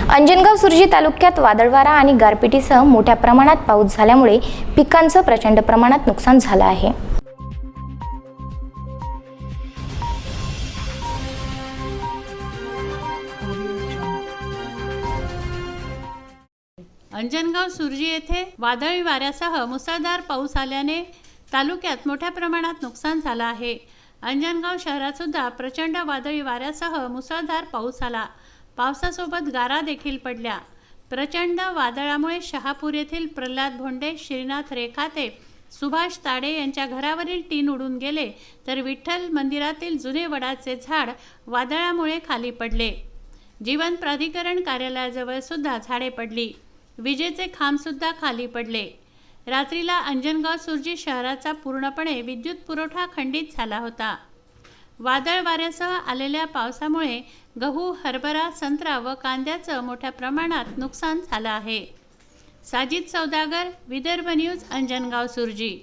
अंजनगाव सुर्जी तालुक्यात वादळ वारा आणि गारपिटीसह मोठ्या प्रमाणात पाऊस झाल्यामुळे पिकांचं प्रचंड प्रमाणात नुकसान झालं आहे। अंजनगाव सुर्जी येथे वादळी वाऱ्यासह मुसळधार पाऊस आल्याने तालुक्यात मोठ्या प्रमाणात नुकसान झालं आहे। अंजनगाव शहरात सुद्धा प्रचंड वादळी वाऱ्यासह मुसळधार पाऊस आला। पावसासोबत गारा देखील पडल्या। प्रचंड वादळामुळे शहापूर येथील प्रल्हाद भोंडे, श्रीनाथ रेखाते, सुभाष ताडे यांच्या घरावरील टीन उडून गेले, तर विठ्ठल मंदिरातील जुने वडाचे झाड वादळामुळे खाली पडले। जीवन प्राधिकरण कार्यालयाजवळ सुद्धा झाडे पडली। विजेचे खांब सुद्धा खाली पडले। रात्रीला अंजनगाव सुर्जी शहराचा पूर्णपणे विद्युत पुरवठा खंडित झाला होता। वादळ वाऱ्यासह आलेल्या पावसामुळे गहू, हरभरा, संत्रा व कांद्याचं मोठ्या प्रमाणात नुकसान झालं आहे। साजिद सौदागर, विदर्भ न्यूज, अंजनगाव सुर्जी।